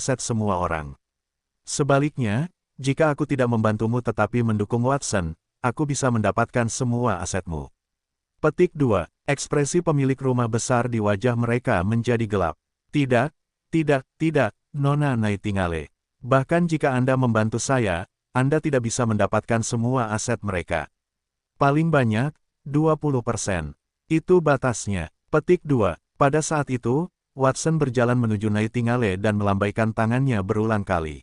aset semua orang. Sebaliknya, jika aku tidak membantumu tetapi mendukung Watson, aku bisa mendapatkan semua asetmu. Petik 2. Ekspresi pemilik rumah besar di wajah mereka menjadi gelap. Tidak, tidak, Nona Nightingale. Bahkan jika Anda membantu saya, Anda tidak bisa mendapatkan semua aset mereka. Paling banyak, 20%. Itu batasnya. Petik 2. Pada saat itu, Watson berjalan menuju Nightingale dan melambaikan tangannya berulang kali.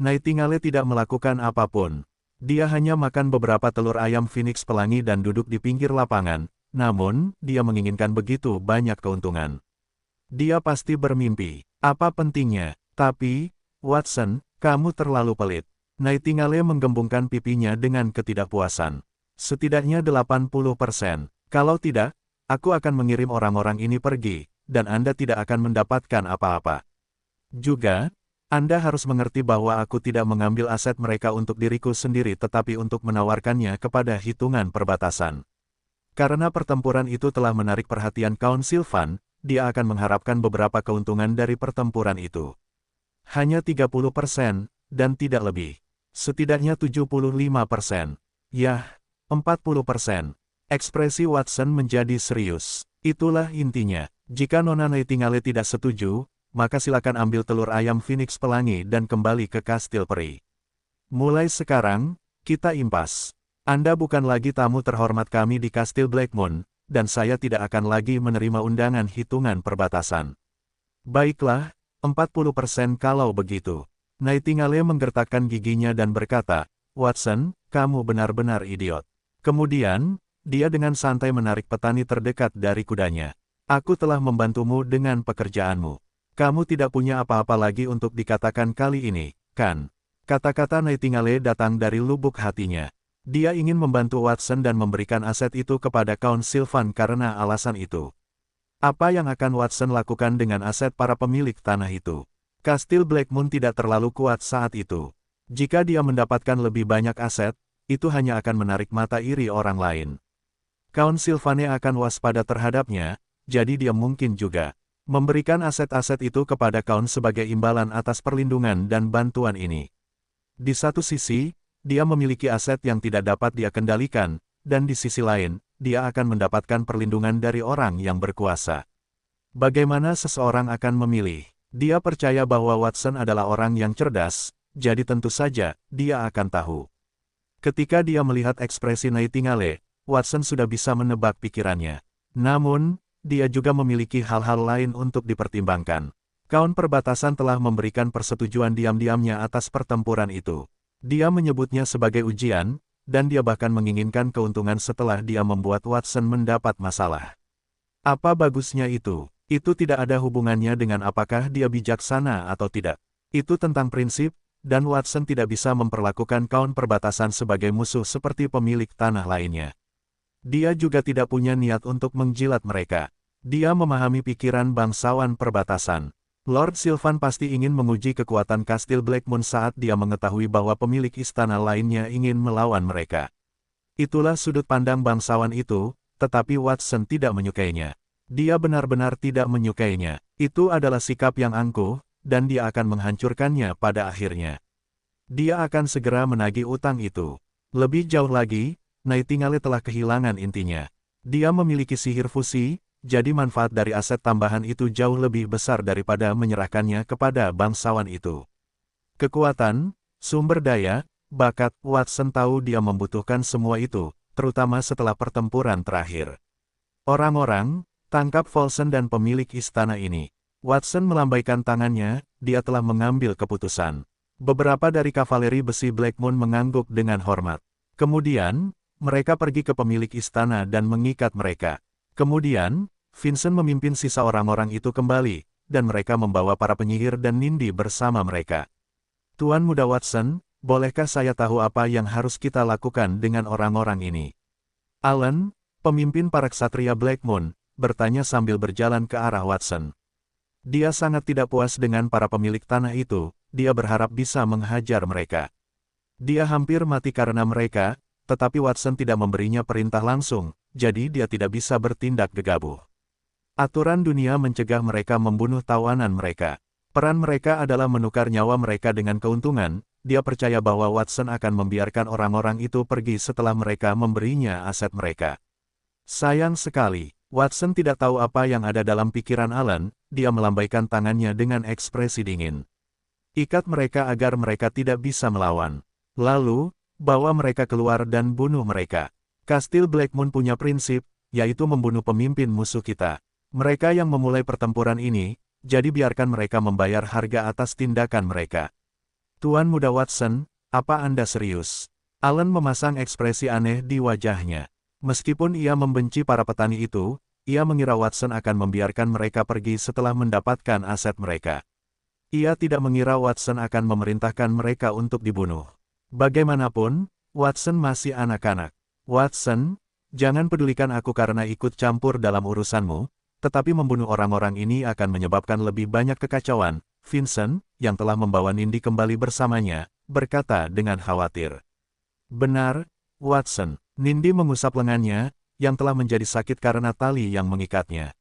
Nightingale tidak melakukan apapun. Dia hanya makan beberapa telur ayam Phoenix pelangi dan duduk di pinggir lapangan, namun, dia menginginkan begitu banyak keuntungan. Dia pasti bermimpi. Apa pentingnya? Tapi, Watson, kamu terlalu pelit. Nightingale menggembungkan pipinya dengan ketidakpuasan. Setidaknya 80%. Kalau tidak, aku akan mengirim orang-orang ini pergi, dan Anda tidak akan mendapatkan apa-apa. Juga, Anda harus mengerti bahwa aku tidak mengambil aset mereka untuk diriku sendiri tetapi untuk menawarkannya kepada hitungan perbatasan. Karena pertempuran itu telah menarik perhatian Council Fund, dia akan mengharapkan beberapa keuntungan dari pertempuran itu. Hanya 30%, dan tidak lebih. Setidaknya 75%. Yah, 40%. Ekspresi Watson menjadi serius. Itulah intinya. Jika Nona Nightingale tidak setuju, maka silakan ambil telur ayam Phoenix pelangi dan kembali ke Kastil Peri. Mulai sekarang, kita impas. Anda bukan lagi tamu terhormat kami di Kastil Blackmoon, dan saya tidak akan lagi menerima undangan hitungan perbatasan. Baiklah, 40% kalau begitu. Nightingale menggertakkan giginya dan berkata, Watson, kamu benar-benar idiot. Kemudian, dia dengan santai menarik petani terdekat dari kudanya. Aku telah membantumu dengan pekerjaanmu. Kamu tidak punya apa-apa lagi untuk dikatakan kali ini, kan? Kata-kata Nightingale datang dari lubuk hatinya. Dia ingin membantu Watson dan memberikan aset itu kepada Council Fund karena alasan itu. Apa yang akan Watson lakukan dengan aset para pemilik tanah itu? Kastil Blackmoon tidak terlalu kuat saat itu. Jika dia mendapatkan lebih banyak aset, itu hanya akan menarik mata iri orang lain. Council Fund akan waspada terhadapnya, jadi dia mungkin juga memberikan aset-aset itu kepada Count sebagai imbalan atas perlindungan dan bantuan ini. Di satu sisi, dia memiliki aset yang tidak dapat dia kendalikan, dan di sisi lain, dia akan mendapatkan perlindungan dari orang yang berkuasa. Bagaimana seseorang akan memilih? Dia percaya bahwa Watson adalah orang yang cerdas, jadi tentu saja, dia akan tahu. Ketika dia melihat ekspresi Nightingale, Watson sudah bisa menebak pikirannya. Namun, dia juga memiliki hal-hal lain untuk dipertimbangkan. Kaun perbatasan telah memberikan persetujuan diam-diamnya atas pertempuran itu. Dia menyebutnya sebagai ujian, dan dia bahkan menginginkan keuntungan setelah dia membuat Watson mendapat masalah. Apa bagusnya itu? Itu tidak ada hubungannya dengan apakah dia bijaksana atau tidak. Itu tentang prinsip, dan Watson tidak bisa memperlakukan kaun perbatasan sebagai musuh seperti pemilik tanah lainnya. Dia juga tidak punya niat untuk menjilat mereka. Dia memahami pikiran bangsawan perbatasan. Lord Sylvan pasti ingin menguji kekuatan Kastil Blackmoon saat dia mengetahui bahwa pemilik istana lainnya ingin melawan mereka. Itulah sudut pandang bangsawan itu, tetapi Watson tidak menyukainya. Dia benar-benar tidak menyukainya. Itu adalah sikap yang angkuh, dan dia akan menghancurkannya pada akhirnya. Dia akan segera menagih utang itu. Lebih jauh lagi, Nightingale telah kehilangan intinya. Dia memiliki sihir fusi, jadi manfaat dari aset tambahan itu jauh lebih besar daripada menyerahkannya kepada bangsawan itu. Kekuatan, sumber daya, bakat, Watson tahu dia membutuhkan semua itu, terutama setelah pertempuran terakhir. Orang-orang, tangkap Folsen dan pemilik istana ini. Watson melambaikan tangannya, dia telah mengambil keputusan. Beberapa dari kavaleri besi Blackmoon mengangguk dengan hormat. Kemudian, mereka pergi ke pemilik istana dan mengikat mereka. Kemudian, Vincent memimpin sisa orang-orang itu kembali, dan mereka membawa para penyihir dan Nindi bersama mereka. Tuan Muda Watson, bolehkah saya tahu apa yang harus kita lakukan dengan orang-orang ini? Alan, pemimpin para ksatria Blackmoon, bertanya sambil berjalan ke arah Watson. Dia sangat tidak puas dengan para pemilik tanah itu, dia berharap bisa menghajar mereka. Dia hampir mati karena mereka, tetapi Watson tidak memberinya perintah langsung, jadi dia tidak bisa bertindak gegabah. Aturan dunia mencegah mereka membunuh tawanan mereka. Peran mereka adalah menukar nyawa mereka dengan keuntungan. Dia percaya bahwa Watson akan membiarkan orang-orang itu pergi setelah mereka memberinya aset mereka. Sayang sekali, Watson tidak tahu apa yang ada dalam pikiran Alan. Dia melambaikan tangannya dengan ekspresi dingin. Ikat mereka agar mereka tidak bisa melawan. Lalu, bawa mereka keluar dan bunuh mereka. Kastil Blackmoon punya prinsip, yaitu membunuh pemimpin musuh kita. Mereka yang memulai pertempuran ini, jadi biarkan mereka membayar harga atas tindakan mereka. Tuan Muda Watson, apa Anda serius? Alan memasang ekspresi aneh di wajahnya. Meskipun ia membenci para petani itu, ia mengira Watson akan membiarkan mereka pergi setelah mendapatkan aset mereka. Ia tidak mengira Watson akan memerintahkan mereka untuk dibunuh. Bagaimanapun, Watson masih anak-anak. Watson, jangan pedulikan aku karena ikut campur dalam urusanmu, tetapi membunuh orang-orang ini akan menyebabkan lebih banyak kekacauan. Vincent, yang telah membawa Nindi kembali bersamanya, berkata dengan khawatir. Benar, Watson. Nindi mengusap lengannya, yang telah menjadi sakit karena tali yang mengikatnya.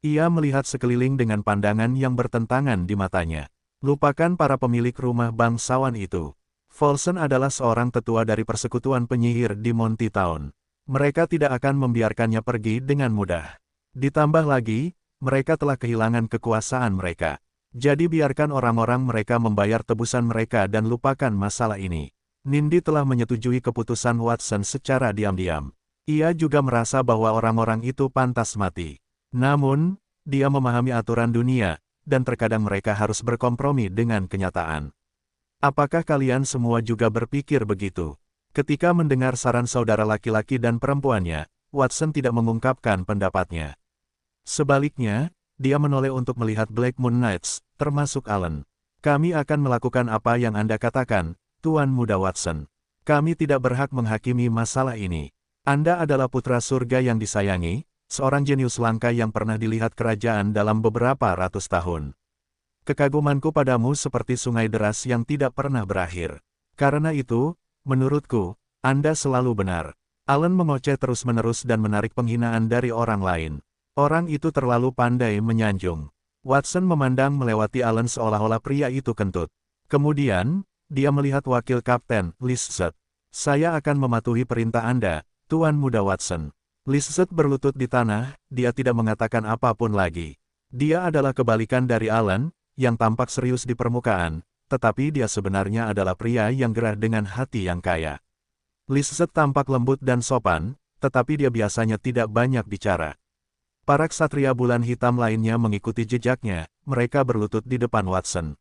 Ia melihat sekeliling dengan pandangan yang bertentangan di matanya. Lupakan para pemilik rumah bangsawan itu. Folsom adalah seorang tetua dari persekutuan penyihir di Monty Town. Mereka tidak akan membiarkannya pergi dengan mudah. Ditambah lagi, mereka telah kehilangan kekuasaan mereka. Jadi biarkan orang-orang mereka membayar tebusan mereka dan lupakan masalah ini. Nindi telah menyetujui keputusan Watson secara diam-diam. Ia juga merasa bahwa orang-orang itu pantas mati. Namun, dia memahami aturan dunia, dan terkadang mereka harus berkompromi dengan kenyataan. Apakah kalian semua juga berpikir begitu? Ketika mendengar saran saudara laki-laki dan perempuannya, Watson tidak mengungkapkan pendapatnya. Sebaliknya, dia menoleh untuk melihat Blackmoon Knights, termasuk Alan. Kami akan melakukan apa yang Anda katakan, Tuan Muda Watson. Kami tidak berhak menghakimi masalah ini. Anda adalah putra surga yang disayangi, seorang jenius langka yang pernah dilihat kerajaan dalam beberapa ratus tahun. Kekagumanku padamu seperti sungai deras yang tidak pernah berakhir. Karena itu, menurutku, Anda selalu benar. Alan mengoceh terus-menerus dan menarik penghinaan dari orang lain. Orang itu terlalu pandai menyanjung. Watson memandang melewati Alan seolah-olah pria itu kentut. Kemudian, dia melihat wakil kapten, Lizzet. Saya akan mematuhi perintah Anda, Tuan Muda Watson. Lizzet berlutut di tanah, dia tidak mengatakan apapun lagi. Dia adalah kebalikan dari Alan, yang tampak serius di permukaan, tetapi dia sebenarnya adalah pria yang gerah dengan hati yang kaya. Lizzet tampak lembut dan sopan, tetapi dia biasanya tidak banyak bicara. Para ksatria bulan hitam lainnya mengikuti jejaknya, mereka berlutut di depan Watson.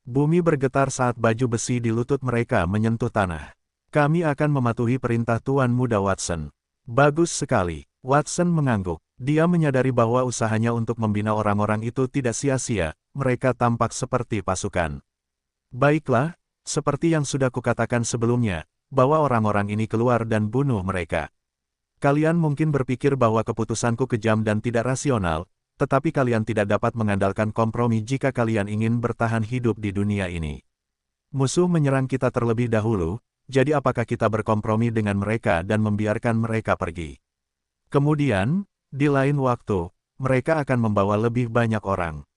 Bumi bergetar saat baju besi di lutut mereka menyentuh tanah. Kami akan mematuhi perintah Tuan Muda Watson. Bagus sekali, Watson mengangguk. Dia menyadari bahwa usahanya untuk membina orang-orang itu tidak sia-sia, mereka tampak seperti pasukan. Baiklah, seperti yang sudah kukatakan sebelumnya, bawa orang-orang ini keluar dan bunuh mereka. Kalian mungkin berpikir bahwa keputusanku kejam dan tidak rasional, tetapi kalian tidak dapat mengandalkan kompromi jika kalian ingin bertahan hidup di dunia ini. Musuh menyerang kita terlebih dahulu, jadi apakah kita berkompromi dengan mereka dan membiarkan mereka pergi? Kemudian, di lain waktu, mereka akan membawa lebih banyak orang.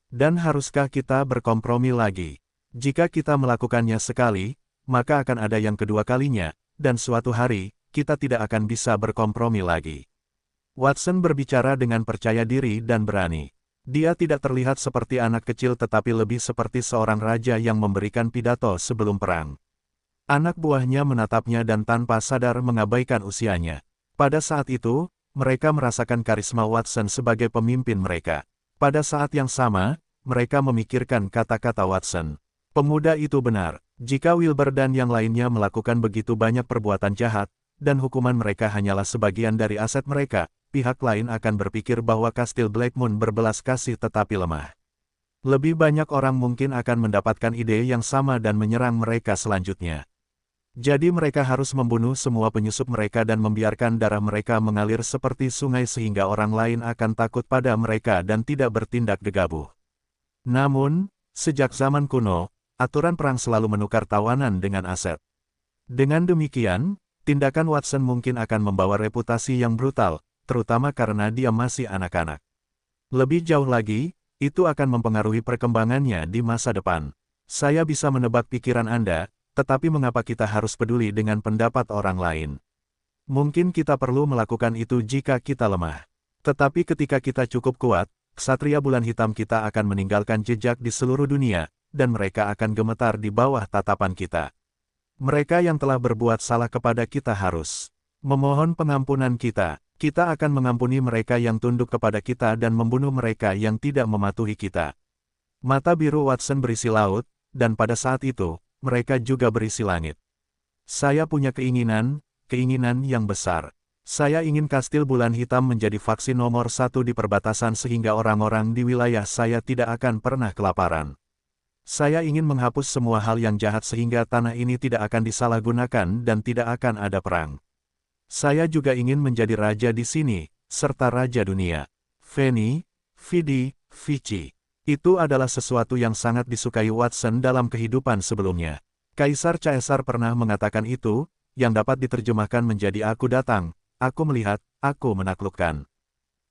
Dan haruskah kita berkompromi lagi? Jika kita melakukannya sekali, maka akan ada yang kedua kalinya, dan suatu hari, kita tidak akan bisa berkompromi lagi. Watson berbicara dengan percaya diri dan berani. Dia tidak terlihat seperti anak kecil tetapi lebih seperti seorang raja yang memberikan pidato sebelum perang. Anak buahnya menatapnya dan tanpa sadar mengabaikan usianya. Pada saat itu, mereka merasakan karisma Watson sebagai pemimpin mereka. Pada saat yang sama, mereka memikirkan kata-kata Watson. Pemuda itu benar. Jika Wilbur dan yang lainnya melakukan begitu banyak perbuatan jahat, dan hukuman mereka hanyalah sebagian dari aset mereka, pihak lain akan berpikir bahwa Kastil Blackmoon berbelas kasih tetapi lemah. Lebih banyak orang mungkin akan mendapatkan ide yang sama dan menyerang mereka selanjutnya. Jadi mereka harus membunuh semua penyusup mereka dan membiarkan darah mereka mengalir seperti sungai sehingga orang lain akan takut pada mereka dan tidak bertindak gegabah. Namun, sejak zaman kuno, aturan perang selalu menukar tawanan dengan aset. Dengan demikian, tindakan Watson mungkin akan membawa reputasi yang brutal, terutama karena dia masih anak-anak. Lebih jauh lagi, itu akan mempengaruhi perkembangannya di masa depan. Saya bisa menebak pikiran Anda, tetapi mengapa kita harus peduli dengan pendapat orang lain? Mungkin kita perlu melakukan itu jika kita lemah. Tetapi ketika kita cukup kuat, ksatria bulan hitam kita akan meninggalkan jejak di seluruh dunia, dan mereka akan gemetar di bawah tatapan kita. Mereka yang telah berbuat salah kepada kita harus memohon pengampunan kita. Kita akan mengampuni mereka yang tunduk kepada kita dan membunuh mereka yang tidak mematuhi kita. Mata biru Watson berisi laut, dan pada saat itu, mereka juga berisi langit. Saya punya keinginan yang besar. Saya ingin kastil bulan hitam menjadi vaksin nomor 1 di perbatasan sehingga orang-orang di wilayah saya tidak akan pernah kelaparan. Saya ingin menghapus semua hal yang jahat sehingga tanah ini tidak akan disalahgunakan dan tidak akan ada perang. Saya juga ingin menjadi raja di sini, serta raja dunia. Fanny, Vidi, Vici. Itu adalah sesuatu yang sangat disukai Watson dalam kehidupan sebelumnya. Kaisar-Caesar pernah mengatakan itu, yang dapat diterjemahkan menjadi aku datang, aku melihat, aku menaklukkan.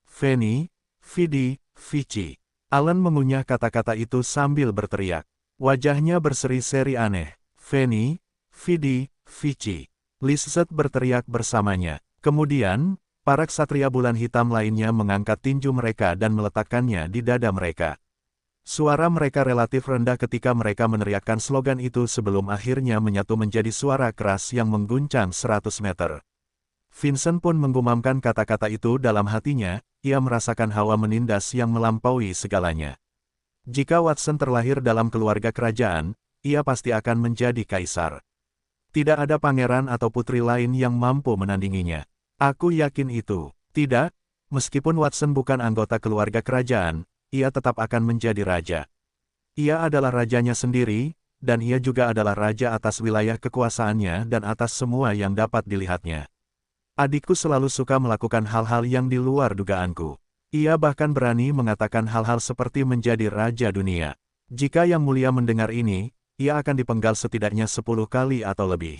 Fanny, Vidi, Vici. Alan mengunyah kata-kata itu sambil berteriak. Wajahnya berseri-seri aneh. Fanny, Vidi, Vici. Lizette berteriak bersamanya. Kemudian, para ksatria bulan hitam lainnya mengangkat tinju mereka dan meletakkannya di dada mereka. Suara mereka relatif rendah ketika mereka meneriakkan slogan itu sebelum akhirnya menyatu menjadi suara keras yang mengguncang 100 meter. Vincent pun menggumamkan kata-kata itu dalam hatinya, ia merasakan hawa menindas yang melampaui segalanya. Jika Watson terlahir dalam keluarga kerajaan, ia pasti akan menjadi kaisar. Tidak ada pangeran atau putri lain yang mampu menandinginya. Aku yakin itu. Tidak, meskipun Watson bukan anggota keluarga kerajaan, ia tetap akan menjadi raja. Ia adalah rajanya sendiri, dan ia juga adalah raja atas wilayah kekuasaannya dan atas semua yang dapat dilihatnya. Adikku selalu suka melakukan hal-hal yang di luar dugaanku. Ia bahkan berani mengatakan hal-hal seperti menjadi raja dunia. Jika Yang Mulia mendengar ini, ia akan dipenggal setidaknya 10 kali atau lebih.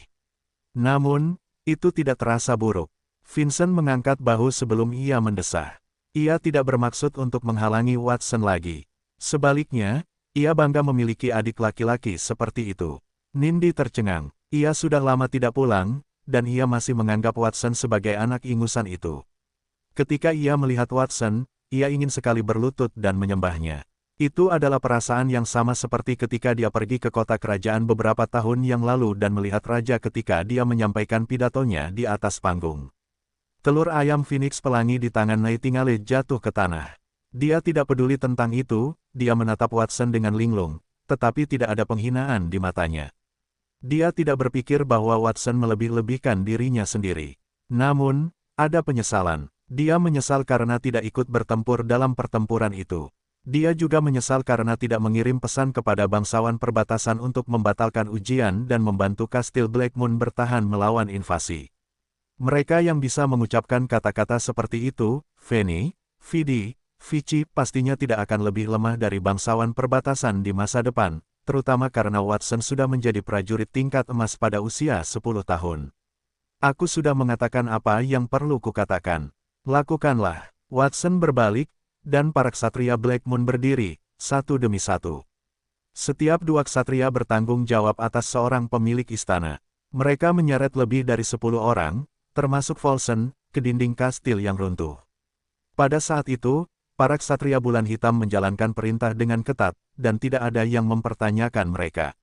Namun, itu tidak terasa buruk. Vincent mengangkat bahu sebelum ia mendesah. Ia tidak bermaksud untuk menghalangi Watson lagi. Sebaliknya, ia bangga memiliki adik laki-laki seperti itu. Nindy tercengang. Ia sudah lama tidak pulang, dan ia masih menganggap Watson sebagai anak ingusan itu. Ketika ia melihat Watson, ia ingin sekali berlutut dan menyembahnya. Itu adalah perasaan yang sama seperti ketika dia pergi ke kota kerajaan beberapa tahun yang lalu dan melihat raja ketika dia menyampaikan pidatonya di atas panggung. Telur ayam Phoenix pelangi di tangan Nightingale jatuh ke tanah. Dia tidak peduli tentang itu, dia menatap Watson dengan linglung, tetapi tidak ada penghinaan di matanya. Dia tidak berpikir bahwa Watson melebih-lebihkan dirinya sendiri. Namun, ada penyesalan. Dia menyesal karena tidak ikut bertempur dalam pertempuran itu. Dia juga menyesal karena tidak mengirim pesan kepada bangsawan perbatasan untuk membatalkan ujian dan membantu kastil Blackmoon bertahan melawan invasi. Mereka yang bisa mengucapkan kata-kata seperti itu, Fanny, Vidi, Vici pastinya tidak akan lebih lemah dari bangsawan perbatasan di masa depan, terutama karena Watson sudah menjadi prajurit tingkat emas pada usia 10 tahun. Aku sudah mengatakan apa yang perlu kukatakan. Lakukanlah. Watson berbalik, dan para ksatria Blackmoon berdiri, satu demi satu. Setiap dua ksatria bertanggung jawab atas seorang pemilik istana. Mereka menyeret lebih dari 10 orang, termasuk Volson, ke dinding kastil yang runtuh. Pada saat itu, para ksatria bulan hitam menjalankan perintah dengan ketat, dan tidak ada yang mempertanyakan mereka.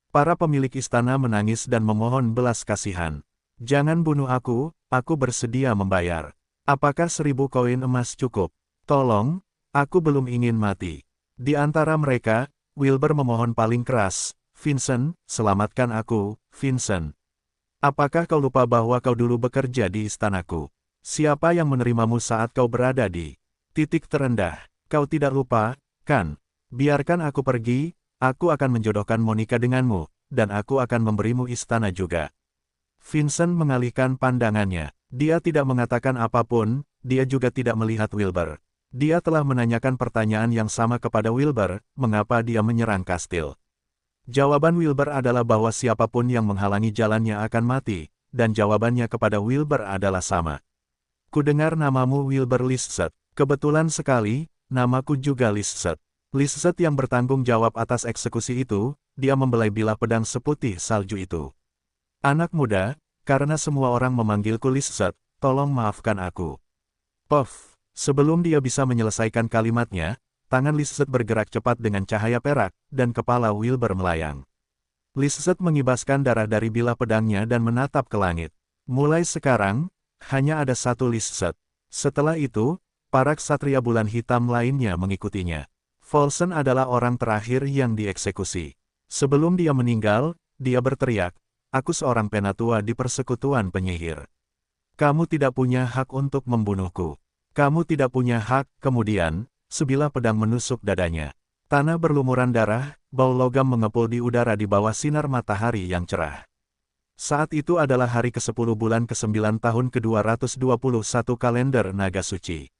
Para pemilik istana menangis dan memohon belas kasihan. Jangan bunuh aku bersedia membayar. Apakah 1000 koin emas cukup? Tolong, aku belum ingin mati. Di antara mereka, Wilbur memohon paling keras, Vincent, selamatkan aku, Vincent. Apakah kau lupa bahwa kau dulu bekerja di istanaku? Siapa yang menerimamu saat kau berada di titik terendah? Kau tidak lupa, kan? Biarkan aku pergi, aku akan menjodohkan Monica denganmu, dan aku akan memberimu istana juga. Vincent mengalihkan pandangannya. Dia tidak mengatakan apapun, dia juga tidak melihat Wilbur. Dia telah menanyakan pertanyaan yang sama kepada Wilbur, mengapa dia menyerang kastil. Jawaban Wilbur adalah bahwa siapapun yang menghalangi jalannya akan mati, dan jawabannya kepada Wilbur adalah sama. Kudengar namamu Wilbur Lisset. Kebetulan sekali, namaku juga Lisset. Lizard yang bertanggung jawab atas eksekusi itu, dia membelai bilah pedang seputih salju itu. Anak muda, karena semua orang memanggilku Lizard, tolong maafkan aku. Puff. Sebelum dia bisa menyelesaikan kalimatnya, tangan Lizard bergerak cepat dengan cahaya perak, dan kepala Wilbur melayang. Lizard mengibaskan darah dari bilah pedangnya dan menatap ke langit. Mulai sekarang, hanya ada satu Lizard. Setelah itu, para ksatria bulan hitam lainnya mengikutinya. Volson adalah orang terakhir yang dieksekusi. Sebelum dia meninggal, dia berteriak, "Aku seorang penatua di persekutuan penyihir. Kamu tidak punya hak untuk membunuhku. Kamu tidak punya hak." Kemudian, sebilah pedang menusuk dadanya. Tanah berlumuran darah, bau logam mengepul di udara di bawah sinar matahari yang cerah. Saat itu adalah hari ke-10 bulan ke-9 tahun ke-221 kalender naga suci.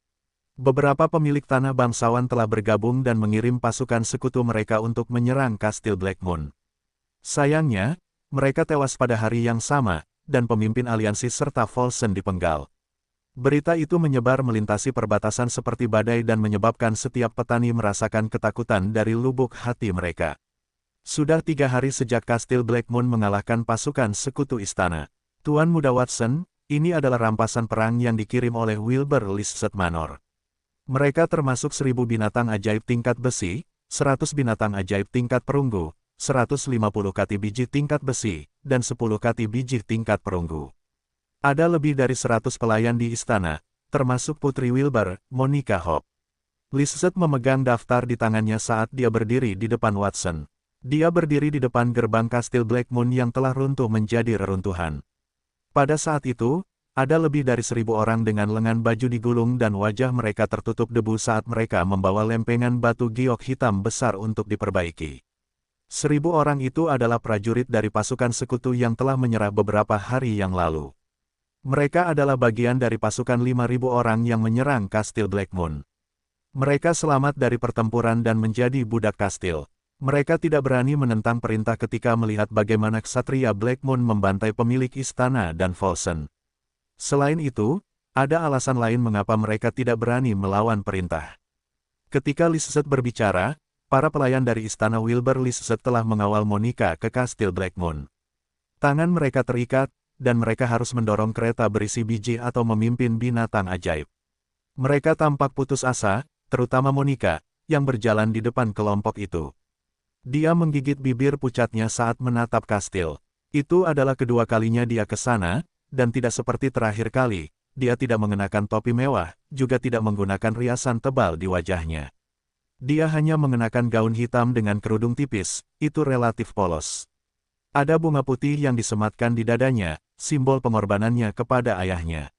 Beberapa pemilik tanah bangsawan telah bergabung dan mengirim pasukan sekutu mereka untuk menyerang Kastil Blackmoon. Sayangnya, mereka tewas pada hari yang sama, dan pemimpin aliansi serta Volson dipenggal. Berita itu menyebar melintasi perbatasan seperti badai dan menyebabkan setiap petani merasakan ketakutan dari lubuk hati mereka. Sudah 3 hari sejak Kastil Blackmoon mengalahkan pasukan sekutu istana. Tuan Muda Watson, ini adalah rampasan perang yang dikirim oleh Wilbur Lizard Manor. Mereka termasuk 1000 binatang ajaib tingkat besi, 100 binatang ajaib tingkat perunggu, 150 kati biji tingkat besi, dan 10 kati biji tingkat perunggu. Ada lebih dari 100 pelayan di istana, termasuk Putri Wilbur, Monica Hope. Lizard memegang daftar di tangannya saat dia berdiri di depan Watson. Dia berdiri di depan gerbang Kastil Blackmoon yang telah runtuh menjadi reruntuhan. Pada saat itu, ada lebih dari 1000 orang dengan lengan baju digulung dan wajah mereka tertutup debu saat mereka membawa lempengan batu giok hitam besar untuk diperbaiki. 1000 orang itu adalah prajurit dari pasukan sekutu yang telah menyerah beberapa hari yang lalu. Mereka adalah bagian dari pasukan 5000 orang yang menyerang Kastil Blackmoon. Mereka selamat dari pertempuran dan menjadi budak kastil. Mereka tidak berani menentang perintah ketika melihat bagaimana ksatria Blackmoon membantai pemilik istana dan Volson. Selain itu, ada alasan lain mengapa mereka tidak berani melawan perintah. Ketika Lizard berbicara, para pelayan dari istana Wilbur Lizard telah mengawal Monica ke Kastil Blackmoon. Tangan mereka terikat, dan mereka harus mendorong kereta berisi biji atau memimpin binatang ajaib. Mereka tampak putus asa, terutama Monica, yang berjalan di depan kelompok itu. Dia menggigit bibir pucatnya saat menatap kastil. Itu adalah kedua kalinya dia ke sana, dan tidak seperti terakhir kali, dia tidak mengenakan topi mewah, juga tidak menggunakan riasan tebal di wajahnya. Dia hanya mengenakan gaun hitam dengan kerudung tipis, itu relatif polos. Ada bunga putih yang disematkan di dadanya, simbol pengorbanannya kepada ayahnya.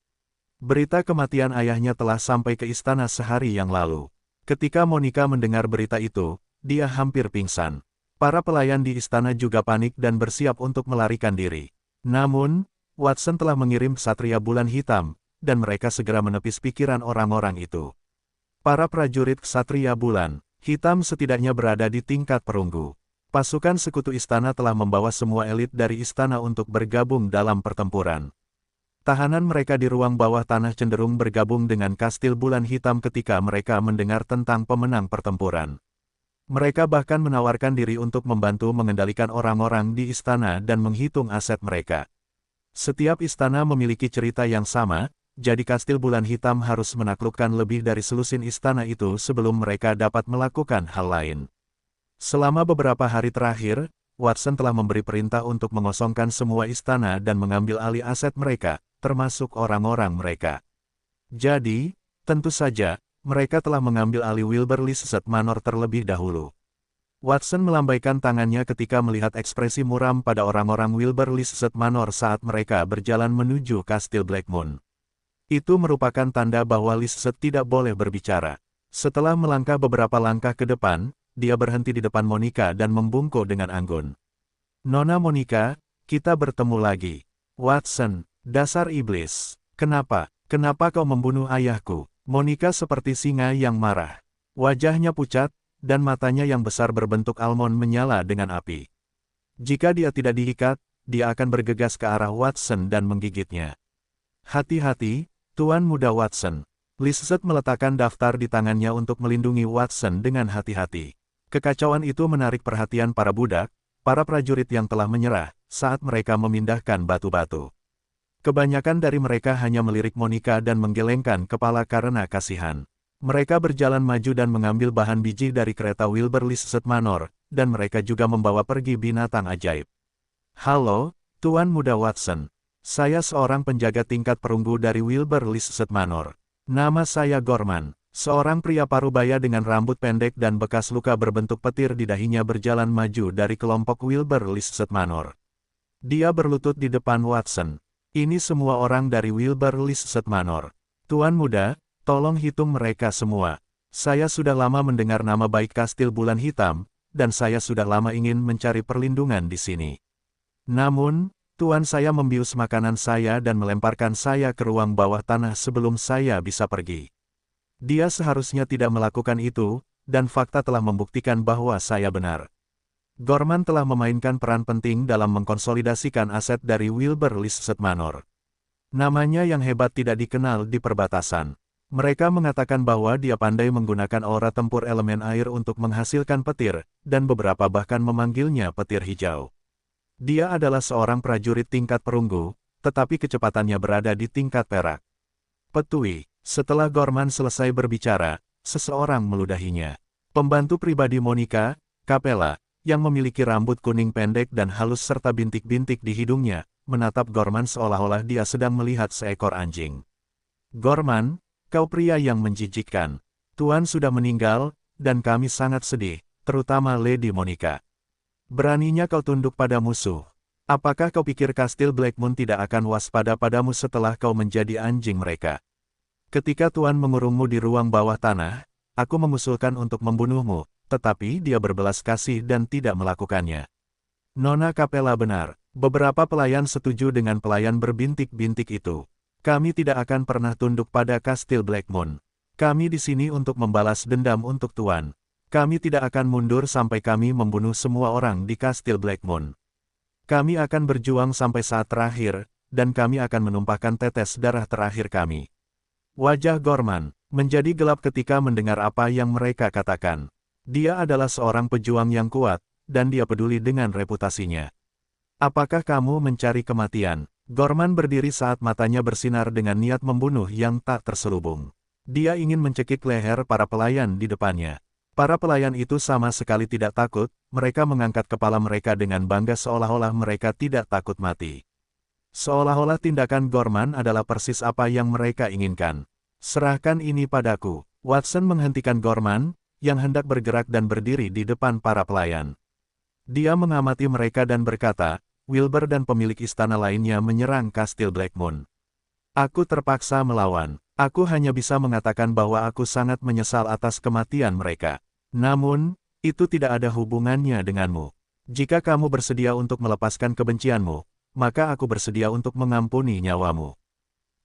Berita kematian ayahnya telah sampai ke istana sehari yang lalu. Ketika Monica mendengar berita itu, dia hampir pingsan. Para pelayan di istana juga panik dan bersiap untuk melarikan diri. Namun, Watson telah mengirim ksatria bulan hitam, dan mereka segera menepis pikiran orang-orang itu. Para prajurit ksatria bulan hitam setidaknya berada di tingkat perunggu. Pasukan sekutu istana telah membawa semua elit dari istana untuk bergabung dalam pertempuran. Tahanan mereka di ruang bawah tanah cenderung bergabung dengan Kastil Bulan Hitam ketika mereka mendengar tentang pemenang pertempuran. Mereka bahkan menawarkan diri untuk membantu mengendalikan orang-orang di istana dan menghitung aset mereka. Setiap istana memiliki cerita yang sama, jadi Kastil Bulan Hitam harus menaklukkan lebih dari selusin istana itu sebelum mereka dapat melakukan hal lain. Selama beberapa hari terakhir, Watson telah memberi perintah untuk mengosongkan semua istana dan mengambil alih aset mereka, termasuk orang-orang mereka. Jadi, tentu saja, mereka telah mengambil alih Wilbur Lizard Manor terlebih dahulu. Watson melambaikan tangannya ketika melihat ekspresi muram pada orang-orang Wilbur Lizard Manor saat mereka berjalan menuju Kastil Blackmoon. Itu merupakan tanda bahwa Lizard tidak boleh berbicara. Setelah melangkah beberapa langkah ke depan, dia berhenti di depan Monica dan membungkuk dengan anggun. "Nona Monica, kita bertemu lagi." "Watson, dasar iblis. Kenapa kau membunuh ayahku?" Monica seperti singa yang marah. Wajahnya pucat, dan matanya yang besar berbentuk almond menyala dengan api. Jika dia tidak diikat, dia akan bergegas ke arah Watson dan menggigitnya. "Hati-hati, Tuan Muda Watson." Lizette meletakkan daftar di tangannya untuk melindungi Watson dengan hati-hati. Kekacauan itu menarik perhatian para budak, para prajurit yang telah menyerah, saat mereka memindahkan batu-batu. Kebanyakan dari mereka hanya melirik Monica dan menggelengkan kepala karena kasihan. Mereka berjalan maju dan mengambil bahan biji dari kereta Wilbur Lizette Manor, dan mereka juga membawa pergi binatang ajaib. Halo, Tuan Muda Watson. Saya seorang penjaga tingkat perunggu dari Wilbur Lizette Manor. Nama saya Gorman. Seorang pria parubaya dengan rambut pendek dan bekas luka berbentuk petir di dahinya berjalan maju dari kelompok Wilbur Lizette Manor. Dia berlutut di depan Watson. Ini semua orang dari Wilbur Lizette Manor. Tuan Muda, tolong hitung mereka semua. Saya sudah lama mendengar nama baik Kastil Bulan Hitam, dan saya sudah lama ingin mencari perlindungan di sini. Namun, Tuan, saya membius makanan saya dan melemparkan saya ke ruang bawah tanah sebelum saya bisa pergi. Dia seharusnya tidak melakukan itu, dan fakta telah membuktikan bahwa saya benar. Gorman telah memainkan peran penting dalam mengkonsolidasikan aset dari Wilbur Lizette Manor. Namanya yang hebat tidak dikenal di perbatasan. Mereka mengatakan bahwa dia pandai menggunakan aura tempur elemen air untuk menghasilkan petir, dan beberapa bahkan memanggilnya petir hijau. Dia adalah seorang prajurit tingkat perunggu, tetapi kecepatannya berada di tingkat perak. Petui, setelah Gorman selesai berbicara, seseorang meludahinya. Pembantu pribadi Monica, Capella, yang memiliki rambut kuning pendek dan halus serta bintik-bintik di hidungnya, menatap Gorman seolah-olah dia sedang melihat seekor anjing. Gorman, kau pria yang menjijikkan. Tuan sudah meninggal, dan kami sangat sedih, terutama Lady Monica. Beraninya kau tunduk pada musuh. Apakah kau pikir Kastil Blackmoon tidak akan waspada padamu setelah kau menjadi anjing mereka? Ketika Tuan mengurungmu di ruang bawah tanah, aku mengusulkan untuk membunuhmu, tetapi dia berbelas kasih dan tidak melakukannya. Nona Capella benar, beberapa pelayan setuju dengan pelayan berbintik-bintik itu. Kami tidak akan pernah tunduk pada Kastil Blackmoon. Kami di sini untuk membalas dendam untuk Tuan. Kami tidak akan mundur sampai kami membunuh semua orang di Kastil Blackmoon. Kami akan berjuang sampai saat terakhir, dan kami akan menumpahkan tetes darah terakhir kami. Wajah Gorman menjadi gelap ketika mendengar apa yang mereka katakan. Dia adalah seorang pejuang yang kuat, dan dia peduli dengan reputasinya. Apakah kamu mencari kematian? Gorman berdiri saat matanya bersinar dengan niat membunuh yang tak terselubung. Dia ingin mencekik leher para pelayan di depannya. Para pelayan itu sama sekali tidak takut, mereka mengangkat kepala mereka dengan bangga seolah-olah mereka tidak takut mati. Seolah-olah tindakan Gorman adalah persis apa yang mereka inginkan. Serahkan ini padaku. Watson menghentikan Gorman, yang hendak bergerak dan berdiri di depan para pelayan. Dia mengamati mereka dan berkata, Wilbur dan pemilik istana lainnya menyerang Kastil Blackmoon. Aku terpaksa melawan. Aku hanya bisa mengatakan bahwa aku sangat menyesal atas kematian mereka. Namun, itu tidak ada hubungannya denganmu. Jika kamu bersedia untuk melepaskan kebencianmu, maka aku bersedia untuk mengampuni nyawamu.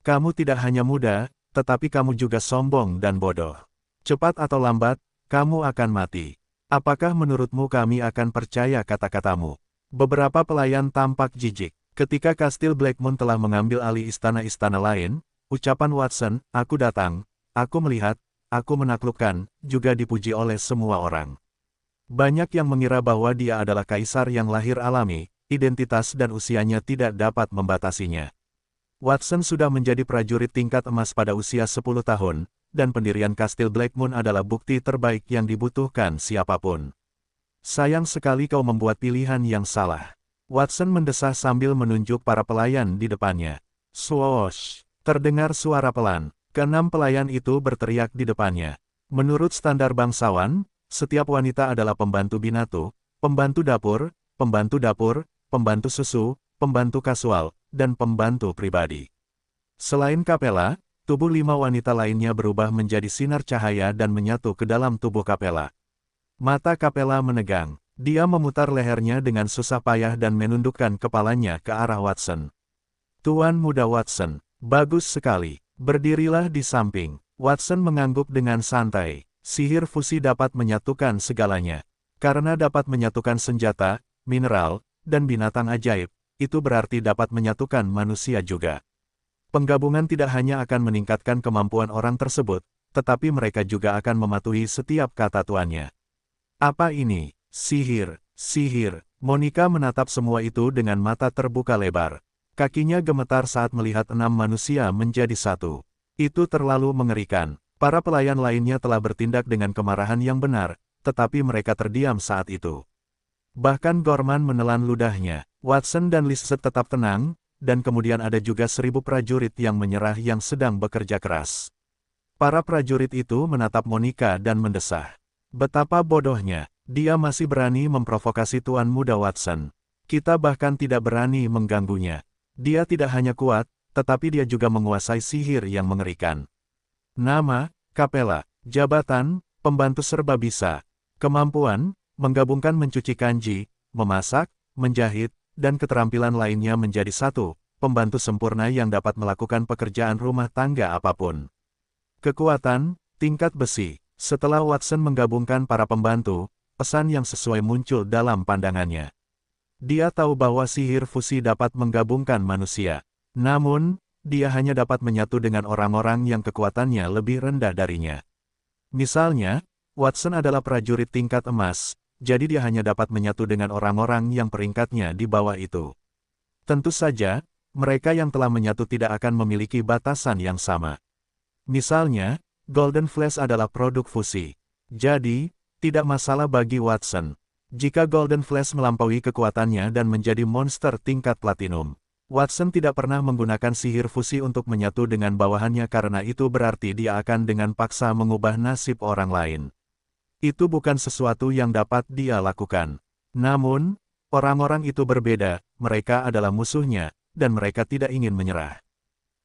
Kamu tidak hanya muda, tetapi kamu juga sombong dan bodoh. Cepat atau lambat, kamu akan mati. Apakah menurutmu kami akan percaya kata-katamu? Beberapa pelayan tampak jijik. Ketika Kastil Blackmoon telah mengambil alih istana-istana lain, ucapan Watson, aku datang, aku melihat, aku menaklukkan, juga dipuji oleh semua orang. Banyak yang mengira bahwa dia adalah kaisar yang lahir alami, identitas dan usianya tidak dapat membatasinya. Watson sudah menjadi prajurit tingkat emas pada usia 10 tahun, dan pendirian Kastil Blackmoon adalah bukti terbaik yang dibutuhkan siapapun. Sayang sekali kau membuat pilihan yang salah. Watson mendesah sambil menunjuk para pelayan di depannya. Swoosh! Terdengar suara pelan. Keenam pelayan itu berteriak di depannya. Menurut standar bangsawan, setiap wanita adalah pembantu binatu, pembantu dapur, pembantu susu, pembantu kasual, dan pembantu pribadi. Selain Capella, tubuh 5 wanita lainnya berubah menjadi sinar cahaya dan menyatu ke dalam tubuh Capella. Mata Capella menegang. Dia memutar lehernya dengan susah payah dan menundukkan kepalanya ke arah Watson. Tuan Muda Watson, bagus sekali. Berdirilah di samping. Watson mengangguk dengan santai. Sihir fusi dapat menyatukan segalanya. Karena dapat menyatukan senjata, mineral, dan binatang ajaib, itu berarti dapat menyatukan manusia juga. Penggabungan tidak hanya akan meningkatkan kemampuan orang tersebut, tetapi mereka juga akan mematuhi setiap kata tuannya. Apa ini? Sihir, sihir. Monica menatap semua itu dengan mata terbuka lebar. Kakinya gemetar saat melihat 6 manusia menjadi satu. Itu terlalu mengerikan. Para pelayan lainnya telah bertindak dengan kemarahan yang benar, tetapi mereka terdiam saat itu. Bahkan Gorman menelan ludahnya. Watson dan Lisette tetap tenang, dan kemudian ada juga 1000 prajurit yang menyerah yang sedang bekerja keras. Para prajurit itu menatap Monica dan mendesah. Betapa bodohnya, dia masih berani memprovokasi Tuan Muda Watson. Kita bahkan tidak berani mengganggunya. Dia tidak hanya kuat, tetapi dia juga menguasai sihir yang mengerikan. Nama, kapela, jabatan, pembantu serba bisa. Kemampuan, menggabungkan mencuci kanji, memasak, menjahit, dan keterampilan lainnya menjadi satu, pembantu sempurna yang dapat melakukan pekerjaan rumah tangga apapun. Kekuatan, tingkat besi. Setelah Watson menggabungkan para pembantu, pesan yang sesuai muncul dalam pandangannya. Dia tahu bahwa sihir fusi dapat menggabungkan manusia. Namun, dia hanya dapat menyatu dengan orang-orang yang kekuatannya lebih rendah darinya. Misalnya, Watson adalah prajurit tingkat emas, jadi dia hanya dapat menyatu dengan orang-orang yang peringkatnya di bawah itu. Tentu saja, mereka yang telah menyatu tidak akan memiliki batasan yang sama. Misalnya, Golden Flash adalah produk fusi. Jadi, tidak masalah bagi Watson. Jika Golden Flash melampaui kekuatannya dan menjadi monster tingkat platinum. Watson tidak pernah menggunakan sihir fusi untuk menyatu dengan bawahannya karena itu berarti dia akan dengan paksa mengubah nasib orang lain. Itu bukan sesuatu yang dapat dia lakukan. Namun, orang-orang itu berbeda, mereka adalah musuhnya, dan mereka tidak ingin menyerah.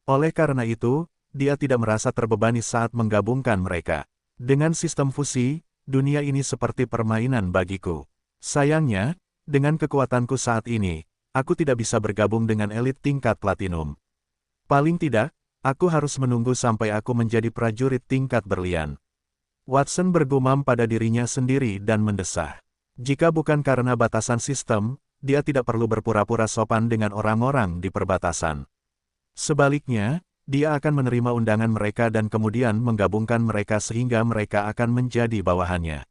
Oleh karena itu, dia tidak merasa terbebani saat menggabungkan mereka. Dengan sistem fusi, dunia ini seperti permainan bagiku. Sayangnya, dengan kekuatanku saat ini, aku tidak bisa bergabung dengan elit tingkat platinum. Paling tidak, aku harus menunggu sampai aku menjadi prajurit tingkat berlian. Watson bergumam pada dirinya sendiri dan mendesah. Jika bukan karena batasan sistem, dia tidak perlu berpura-pura sopan dengan orang-orang di perbatasan. Sebaliknya, dia akan menerima undangan mereka dan kemudian menggabungkan mereka sehingga mereka akan menjadi bawahannya.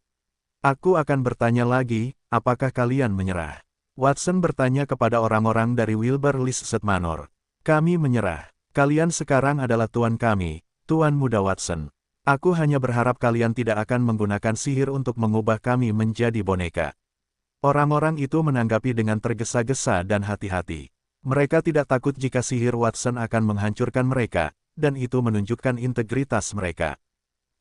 Aku akan bertanya lagi, apakah kalian menyerah? Watson bertanya kepada orang-orang dari Wilbur Lisette Manor. Kami menyerah. Kalian sekarang adalah tuan kami, Tuan Muda Watson. Aku hanya berharap kalian tidak akan menggunakan sihir untuk mengubah kami menjadi boneka. Orang-orang itu menanggapi dengan tergesa-gesa dan hati-hati. Mereka tidak takut jika sihir Watson akan menghancurkan mereka, dan itu menunjukkan integritas mereka.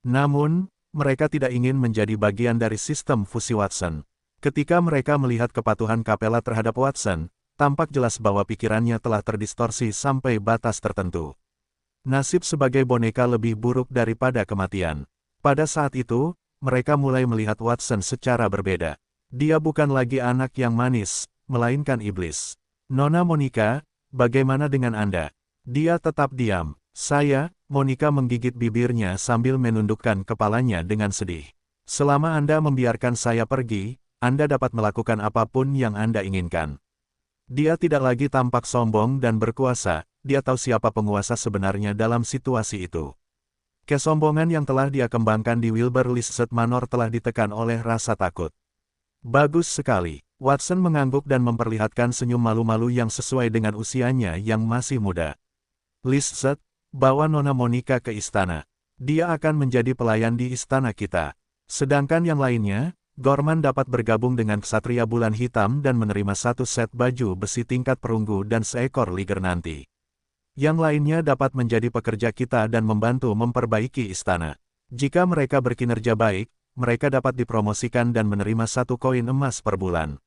Namun, mereka tidak ingin menjadi bagian dari sistem fusi Watson. Ketika mereka melihat kepatuhan kapela terhadap Watson, tampak jelas bahwa pikirannya telah terdistorsi sampai batas tertentu. Nasib sebagai boneka lebih buruk daripada kematian. Pada saat itu, mereka mulai melihat Watson secara berbeda. Dia bukan lagi anak yang manis, melainkan iblis. Nona Monica, bagaimana dengan Anda? Dia tetap diam. Saya, Monica menggigit bibirnya sambil menundukkan kepalanya dengan sedih. Selama Anda membiarkan saya pergi, Anda dapat melakukan apapun yang Anda inginkan. Dia tidak lagi tampak sombong dan berkuasa, dia tahu siapa penguasa sebenarnya dalam situasi itu. Kesombongan yang telah dia kembangkan di Wilbur Lisette Manor telah ditekan oleh rasa takut. Bagus sekali. Watson mengangguk dan memperlihatkan senyum malu-malu yang sesuai dengan usianya yang masih muda. Lisette, bawa Nona Monica ke istana. Dia akan menjadi pelayan di istana kita. Sedangkan yang lainnya, Gorman dapat bergabung dengan Ksatria Bulan Hitam dan menerima satu set baju besi tingkat perunggu dan seekor liger nanti. Yang lainnya dapat menjadi pekerja kita dan membantu memperbaiki istana. Jika mereka berkinerja baik, mereka dapat dipromosikan dan menerima 1 koin emas per bulan.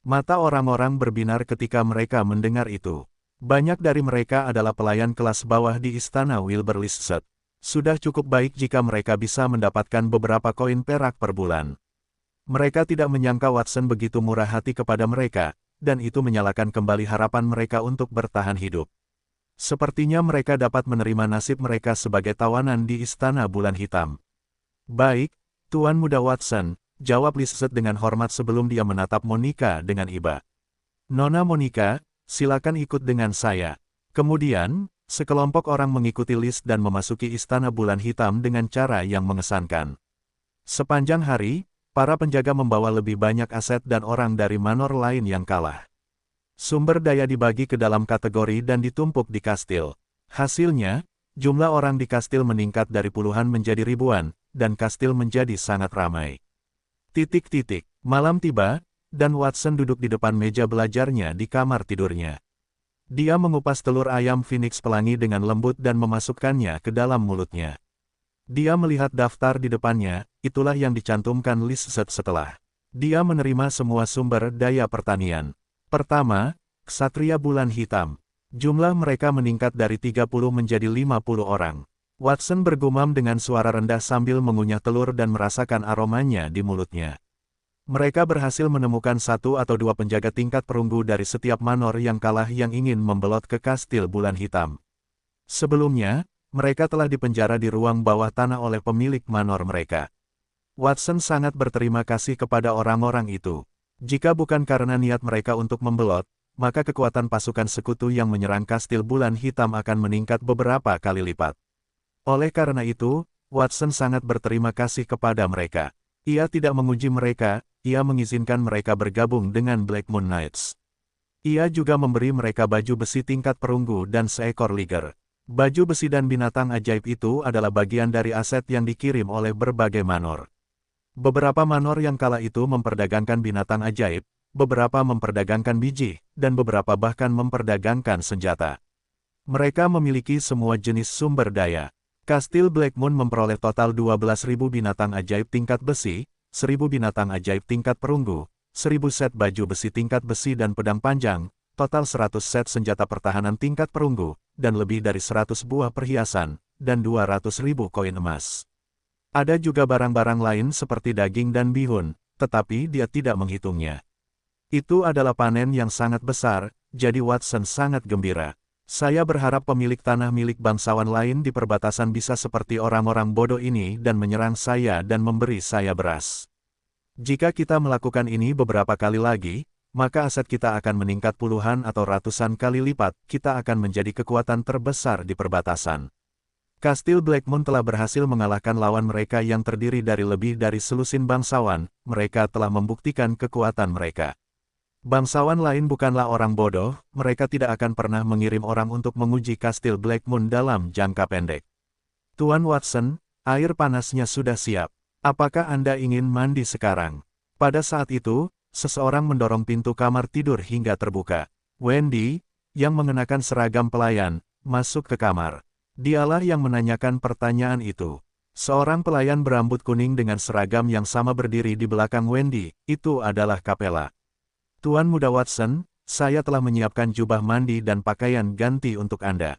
Mata orang-orang berbinar ketika mereka mendengar itu. Banyak dari mereka adalah pelayan kelas bawah di istana Wilbur Lisette. Sudah cukup baik jika mereka bisa mendapatkan beberapa koin perak per bulan. Mereka tidak menyangka Watson begitu murah hati kepada mereka, dan itu menyalakan kembali harapan mereka untuk bertahan hidup. Sepertinya mereka dapat menerima nasib mereka sebagai tawanan di istana Bulan Hitam. Baik, Tuan Muda Watson, jawab Lisette dengan hormat sebelum dia menatap Monica dengan iba. Nona Monica, silakan ikut dengan saya. Kemudian, Sekelompok orang mengikuti Lis dan memasuki Istana Bulan Hitam dengan cara yang mengesankan. Sepanjang hari, para penjaga membawa lebih banyak aset dan orang dari manor lain yang kalah. Sumber daya dibagi ke dalam kategori dan ditumpuk di kastil. Hasilnya, jumlah orang di kastil meningkat dari puluhan menjadi ribuan, dan kastil menjadi sangat ramai. Malam tiba, dan Watson duduk di depan meja belajarnya di kamar tidurnya. Dia mengupas telur ayam Phoenix pelangi dengan lembut dan memasukkannya ke dalam mulutnya. Dia melihat daftar di depannya, itulah yang dicantumkan Lis setelah. Dia menerima semua sumber daya pertanian. Pertama, Ksatria Bulan Hitam. Jumlah mereka meningkat dari 30 menjadi 50 orang. Watson bergumam dengan suara rendah sambil mengunyah telur dan merasakan aromanya di mulutnya. Mereka berhasil menemukan satu atau dua penjaga tingkat perunggu dari setiap manor yang kalah yang ingin membelot ke kastil Bulan Hitam. Sebelumnya, mereka telah dipenjara di ruang bawah tanah oleh pemilik manor mereka. Watson sangat berterima kasih kepada orang-orang itu. Jika bukan karena niat mereka untuk membelot, maka kekuatan pasukan sekutu yang menyerang kastil Bulan Hitam akan meningkat beberapa kali lipat. Oleh karena itu, Watson sangat berterima kasih kepada mereka. Ia tidak menguji mereka, ia mengizinkan mereka bergabung dengan Black Moon Knights. Ia juga memberi mereka baju besi tingkat perunggu dan seekor liger. Baju besi dan binatang ajaib itu adalah bagian dari aset yang dikirim oleh berbagai manor. Beberapa manor yang kala itu memperdagangkan binatang ajaib, beberapa memperdagangkan biji, dan beberapa bahkan memperdagangkan senjata. Mereka memiliki semua jenis sumber daya. Kastil Black Moon memperoleh total 12.000 binatang ajaib tingkat besi, 1.000 binatang ajaib tingkat perunggu, 1.000 set baju besi tingkat besi dan pedang panjang, total 100 set senjata pertahanan tingkat perunggu, dan lebih dari 100 buah perhiasan, dan 200.000 koin emas. Ada juga barang-barang lain seperti daging dan bihun, tetapi dia tidak menghitungnya. Itu adalah panen yang sangat besar, jadi Watson sangat gembira. Saya berharap pemilik tanah milik bangsawan lain di perbatasan bisa seperti orang-orang bodoh ini dan menyerang saya dan memberi saya beras. Jika kita melakukan ini beberapa kali lagi, maka aset kita akan meningkat puluhan atau ratusan kali lipat, kita akan menjadi kekuatan terbesar di perbatasan. Kastil Black Moon telah berhasil mengalahkan lawan mereka yang terdiri dari lebih dari selusin bangsawan, mereka telah membuktikan kekuatan mereka. Bangsawan lain bukanlah orang bodoh, mereka tidak akan pernah mengirim orang untuk menguji kastil Black Moon dalam jangka pendek. Tuan Watson, air panasnya sudah siap. Apakah Anda ingin mandi sekarang? Pada saat itu, seseorang mendorong pintu kamar tidur hingga terbuka. Wendy, yang mengenakan seragam pelayan, masuk ke kamar. Dialah yang menanyakan pertanyaan itu. Seorang pelayan berambut kuning dengan seragam yang sama berdiri di belakang Wendy, itu adalah Capella. Tuan Muda Watson, saya telah menyiapkan jubah mandi dan pakaian ganti untuk Anda.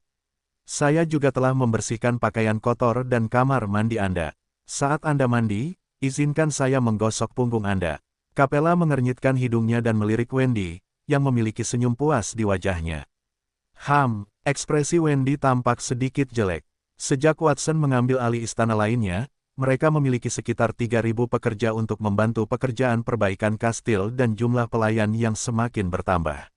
Saya juga telah membersihkan pakaian kotor dan kamar mandi Anda. Saat Anda mandi, izinkan saya menggosok punggung Anda. Capella mengernyitkan hidungnya dan melirik Wendy, yang memiliki senyum puas di wajahnya. Ekspresi Wendy tampak sedikit jelek. Sejak Watson mengambil alih istana lainnya, mereka memiliki sekitar 3.000 pekerja untuk membantu pekerjaan perbaikan kastil dan jumlah pelayan yang semakin bertambah.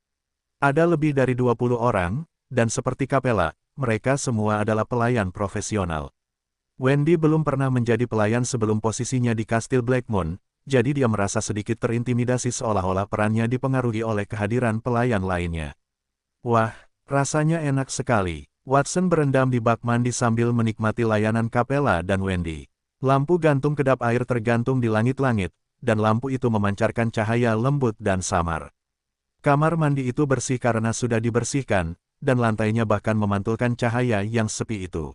Ada lebih dari 20 orang, dan seperti Capella, mereka semua adalah pelayan profesional. Wendy belum pernah menjadi pelayan sebelum posisinya di kastil Black Moon, jadi dia merasa sedikit terintimidasi seolah-olah perannya dipengaruhi oleh kehadiran pelayan lainnya. Wah, rasanya enak sekali. Watson berendam di bak mandi sambil menikmati layanan Capella dan Wendy. Lampu gantung kedap air tergantung di langit-langit, dan lampu itu memancarkan cahaya lembut dan samar. Kamar mandi itu bersih karena sudah dibersihkan, dan lantainya bahkan memantulkan cahaya yang sepi itu.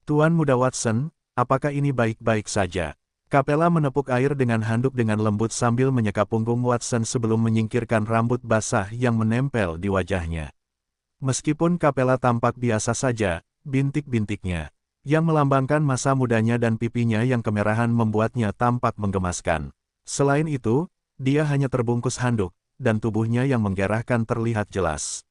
Tuan Muda Watson, apakah ini baik-baik saja? Capella menepuk air dengan handuk dengan lembut sambil menyeka punggung Watson sebelum menyingkirkan rambut basah yang menempel di wajahnya. Meskipun Capella tampak biasa saja, bintik-bintiknya yang melambangkan masa mudanya dan pipinya yang kemerahan membuatnya tampak menggemaskan. Selain itu, dia hanya terbungkus handuk, dan tubuhnya yang menggerahkan terlihat jelas.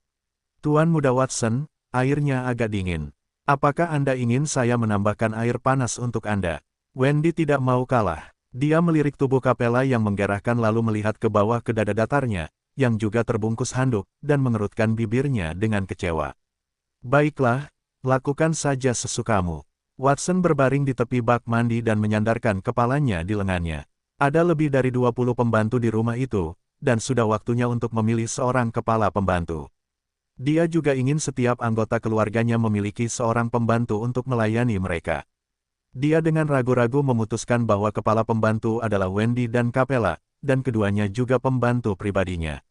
Tuan Muda Watson, airnya agak dingin. Apakah Anda ingin saya menambahkan air panas untuk Anda? Wendy tidak mau kalah. Dia melirik tubuh Capella yang menggerahkan lalu melihat ke bawah ke dada datarnya, yang juga terbungkus handuk, dan mengerutkan bibirnya dengan kecewa. Baiklah, Lakukan saja sesukamu. Watson berbaring di tepi bak mandi dan menyandarkan kepalanya di lengannya. Ada lebih dari 20 pembantu di rumah itu, dan sudah waktunya untuk memilih seorang kepala pembantu. Dia juga ingin setiap anggota keluarganya memiliki seorang pembantu untuk melayani mereka. Dia dengan ragu-ragu memutuskan bahwa kepala pembantu adalah Wendy dan Capella, dan keduanya juga pembantu pribadinya.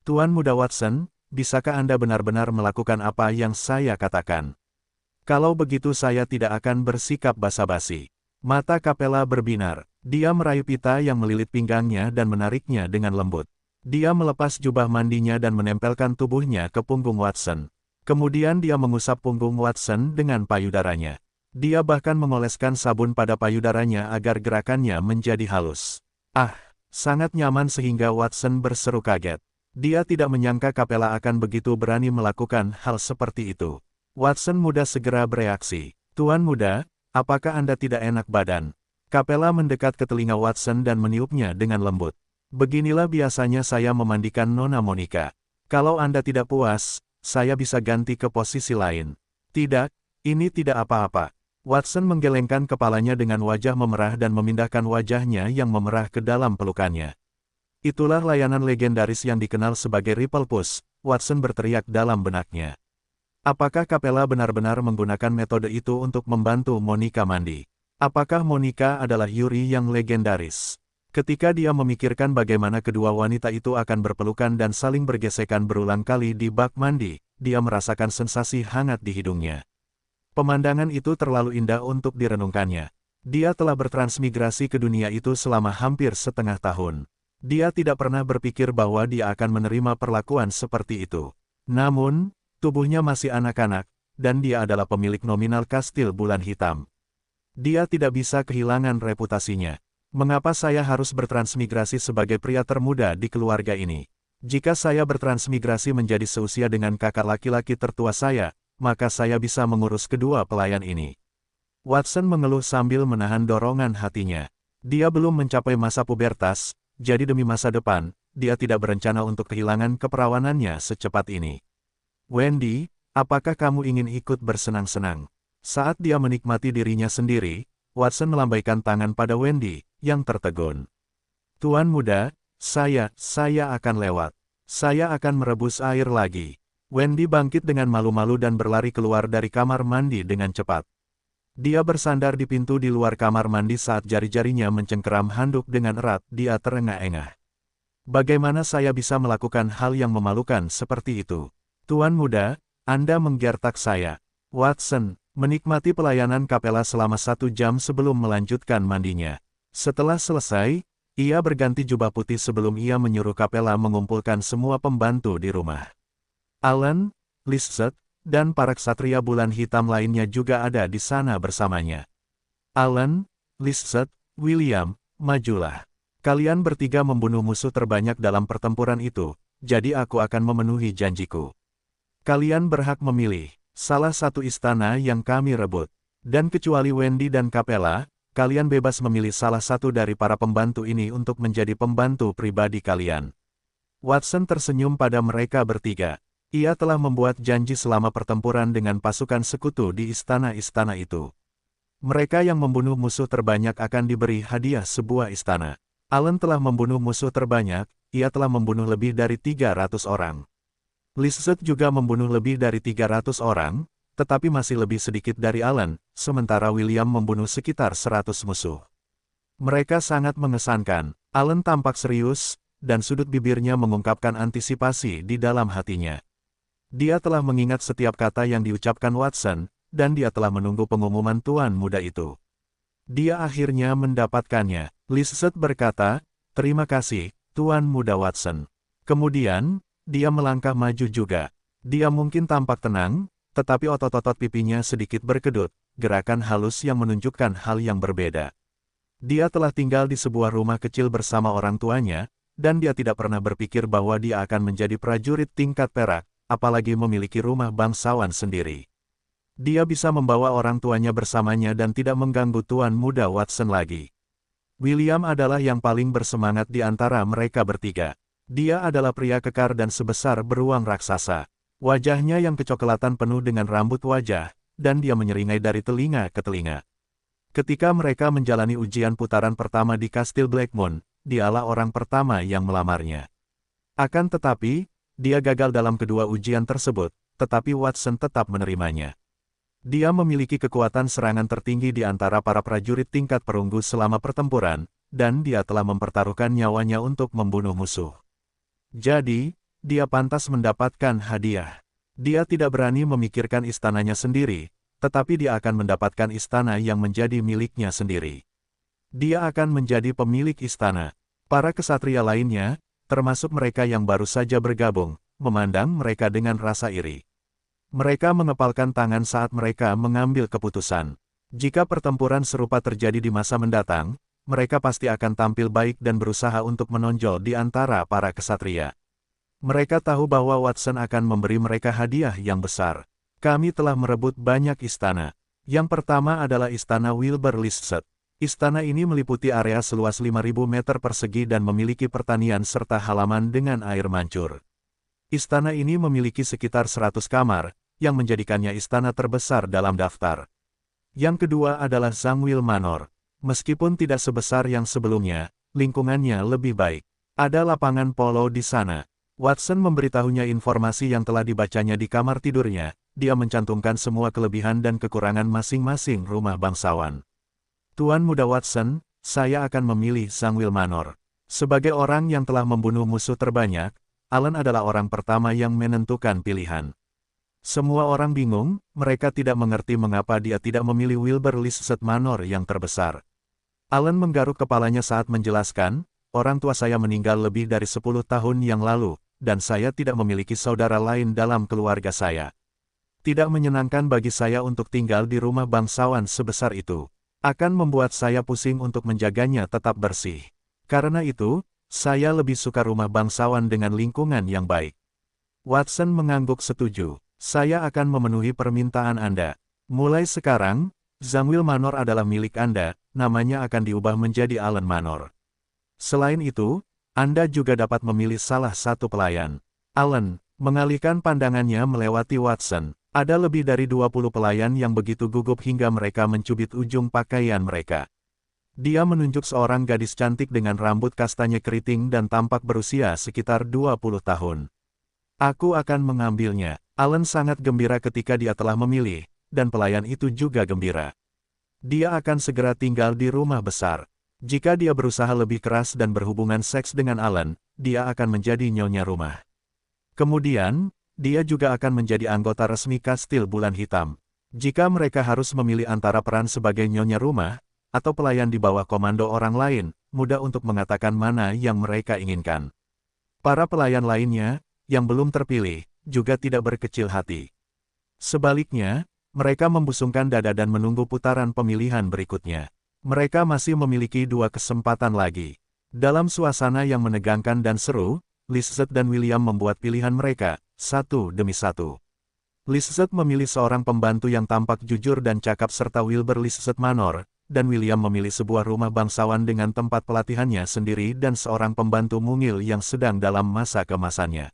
Tuan Muda Watson, bisakah Anda benar-benar melakukan apa yang saya katakan? Kalau begitu saya tidak akan bersikap basa-basi. Mata Capella berbinar. Dia meraih pita yang melilit pinggangnya dan menariknya dengan lembut. Dia melepas jubah mandinya dan menempelkan tubuhnya ke punggung Watson. Kemudian dia mengusap punggung Watson dengan payudaranya. Dia bahkan mengoleskan sabun pada payudaranya agar gerakannya menjadi halus. Ah, sangat nyaman sehingga Watson berseru kaget. Dia tidak menyangka Capella akan begitu berani melakukan hal seperti itu. Watson muda segera bereaksi. Tuan muda, apakah Anda tidak enak badan? Capella mendekat ke telinga Watson dan meniupnya dengan lembut. Beginilah biasanya saya memandikan Nona Monica. Kalau Anda tidak puas, saya bisa ganti ke posisi lain. Tidak, ini tidak apa-apa. Watson menggelengkan kepalanya dengan wajah memerah dan memindahkan wajahnya yang memerah ke dalam pelukannya. Itulah layanan legendaris yang dikenal sebagai Ripple Push, Watson berteriak dalam benaknya. Apakah Capella benar-benar menggunakan metode itu untuk membantu Monica mandi? Apakah Monica adalah Yuri yang legendaris? Ketika dia memikirkan bagaimana kedua wanita itu akan berpelukan dan saling bergesekan berulang kali di bak mandi, dia merasakan sensasi hangat di hidungnya. Pemandangan itu terlalu indah untuk direnungkannya. Dia telah bertransmigrasi ke dunia itu selama hampir setengah tahun. Dia tidak pernah berpikir bahwa dia akan menerima perlakuan seperti itu. Namun, tubuhnya masih anak-anak, dan dia adalah pemilik nominal kastil bulan hitam. Dia tidak bisa kehilangan reputasinya. Mengapa saya harus bertransmigrasi sebagai pria termuda di keluarga ini? Jika saya bertransmigrasi menjadi seusia dengan kakak laki-laki tertua saya, maka saya bisa mengurus kedua pelayan ini. Watson mengeluh sambil menahan dorongan hatinya. Dia belum mencapai masa pubertas, jadi demi masa depan, dia tidak berencana untuk kehilangan keperawanannya secepat ini. Wendy, apakah kamu ingin ikut bersenang-senang? Saat dia menikmati dirinya sendiri, Watson melambaikan tangan pada Wendy, yang tertegun. Tuan muda, saya akan lewat. Saya akan merebus air lagi. Wendy bangkit dengan malu-malu dan berlari keluar dari kamar mandi dengan cepat. Dia bersandar di pintu di luar kamar mandi saat jari-jarinya mencengkeram handuk dengan erat, dia terengah-engah. Bagaimana saya bisa melakukan hal yang memalukan seperti itu? Tuan muda, Anda menggertak saya. Watson, menikmati pelayanan Capella selama 1 jam sebelum melanjutkan mandinya. Setelah selesai, ia berganti jubah putih sebelum ia menyuruh Capella mengumpulkan semua pembantu di rumah. Alan, Lizette, dan para ksatria bulan hitam lainnya juga ada di sana bersamanya. Alan, Lizette, William, majulah. Kalian bertiga membunuh musuh terbanyak dalam pertempuran itu, jadi aku akan memenuhi janjiku. Kalian berhak memilih salah satu istana yang kami rebut. Dan kecuali Wendy dan Capella, kalian bebas memilih salah satu dari para pembantu ini untuk menjadi pembantu pribadi kalian. Watson tersenyum pada mereka bertiga. Ia telah membuat janji selama pertempuran dengan pasukan sekutu di istana-istana itu. Mereka yang membunuh musuh terbanyak akan diberi hadiah sebuah istana. Alan telah membunuh musuh terbanyak, ia telah membunuh lebih dari 300 orang. Lizette juga membunuh lebih dari 300 orang, tetapi masih lebih sedikit dari Alan, sementara William membunuh sekitar 100 musuh. Mereka sangat mengesankan. Alan tampak serius, dan sudut bibirnya mengungkapkan antisipasi di dalam hatinya. Dia telah mengingat setiap kata yang diucapkan Watson, dan dia telah menunggu pengumuman tuan muda itu. Dia akhirnya mendapatkannya. Lizette berkata, "Terima kasih, Tuan Muda Watson." Kemudian, dia melangkah maju juga. Dia mungkin tampak tenang, tetapi otot-otot pipinya sedikit berkedut, gerakan halus yang menunjukkan hal yang berbeda. Dia telah tinggal di sebuah rumah kecil bersama orang tuanya, dan dia tidak pernah berpikir bahwa dia akan menjadi prajurit tingkat perak, apalagi memiliki rumah bangsawan sendiri. Dia bisa membawa orang tuanya bersamanya dan tidak mengganggu Tuan Muda Watson lagi. William adalah yang paling bersemangat di antara mereka bertiga. Dia adalah pria kekar dan sebesar beruang raksasa. Wajahnya yang kecoklatan penuh dengan rambut wajah, dan dia menyeringai dari telinga ke telinga. Ketika mereka menjalani ujian putaran pertama di Kastil Blackmoon, dialah orang pertama yang melamarnya. Akan tetapi, dia gagal dalam kedua ujian tersebut, tetapi Watson tetap menerimanya. Dia memiliki kekuatan serangan tertinggi di antara para prajurit tingkat perunggu selama pertempuran, dan dia telah mempertaruhkan nyawanya untuk membunuh musuh. Jadi, dia pantas mendapatkan hadiah. Dia tidak berani memikirkan istananya sendiri, tetapi dia akan mendapatkan istana yang menjadi miliknya sendiri. Dia akan menjadi pemilik istana. Para kesatria lainnya, termasuk mereka yang baru saja bergabung, memandang mereka dengan rasa iri. Mereka mengepalkan tangan saat mereka mengambil keputusan. Jika pertempuran serupa terjadi di masa mendatang, mereka pasti akan tampil baik dan berusaha untuk menonjol di antara para kesatria. Mereka tahu bahwa Watson akan memberi mereka hadiah yang besar. Kami telah merebut banyak istana. Yang pertama adalah Istana Wilbur Lisset. Istana ini meliputi area seluas 5.000 meter persegi dan memiliki pertanian serta halaman dengan air mancur. Istana ini memiliki sekitar 100 kamar, yang menjadikannya istana terbesar dalam daftar. Yang kedua adalah Zangwill Manor. Meskipun tidak sebesar yang sebelumnya, lingkungannya lebih baik. Ada lapangan polo di sana. Watson memberitahunya informasi yang telah dibacanya di kamar tidurnya. Dia mencantumkan semua kelebihan dan kekurangan masing-masing rumah bangsawan. Tuan Muda Watson, saya akan memilih Zangwill Manor. Sebagai orang yang telah membunuh musuh terbanyak, Alan adalah orang pertama yang menentukan pilihan. Semua orang bingung, mereka tidak mengerti mengapa dia tidak memilih Wilbur Lisset Manor yang terbesar. Alan menggaruk kepalanya saat menjelaskan, orang tua saya meninggal lebih dari 10 tahun yang lalu, dan saya tidak memiliki saudara lain dalam keluarga saya. Tidak menyenangkan bagi saya untuk tinggal di rumah bangsawan sebesar itu. Akan membuat saya pusing untuk menjaganya tetap bersih. Karena itu, saya lebih suka rumah bangsawan dengan lingkungan yang baik. Watson mengangguk setuju. Saya akan memenuhi permintaan Anda. Mulai sekarang, Zangwill Manor adalah milik Anda, namanya akan diubah menjadi Allen Manor. Selain itu, Anda juga dapat memilih salah satu pelayan. Allen mengalihkan pandangannya melewati Watson. Ada lebih dari 20 pelayan yang begitu gugup hingga mereka mencubit ujung pakaian mereka. Dia menunjuk seorang gadis cantik dengan rambut kastanya keriting dan tampak berusia sekitar 20 tahun. Aku akan mengambilnya. Alan sangat gembira ketika dia telah memilih, dan pelayan itu juga gembira. Dia akan segera tinggal di rumah besar. Jika dia berusaha lebih keras dan berhubungan seks dengan Alan, dia akan menjadi nyonya rumah. Kemudian, dia juga akan menjadi anggota resmi Kastil Bulan Hitam. Jika mereka harus memilih antara peran sebagai nyonya rumah, atau pelayan di bawah komando orang lain, mudah untuk mengatakan mana yang mereka inginkan. Para pelayan lainnya, yang belum terpilih, juga tidak berkecil hati. Sebaliknya, mereka membusungkan dada dan menunggu putaran pemilihan berikutnya. Mereka masih memiliki 2 kesempatan lagi. Dalam suasana yang menegangkan dan seru, Lisset dan William membuat pilihan mereka, satu demi satu. Lisset memilih seorang pembantu yang tampak jujur dan cakap serta Wilbur Lisset Manor, dan William memilih sebuah rumah bangsawan dengan tempat pelatihannya sendiri dan seorang pembantu mungil yang sedang dalam masa keemasannya.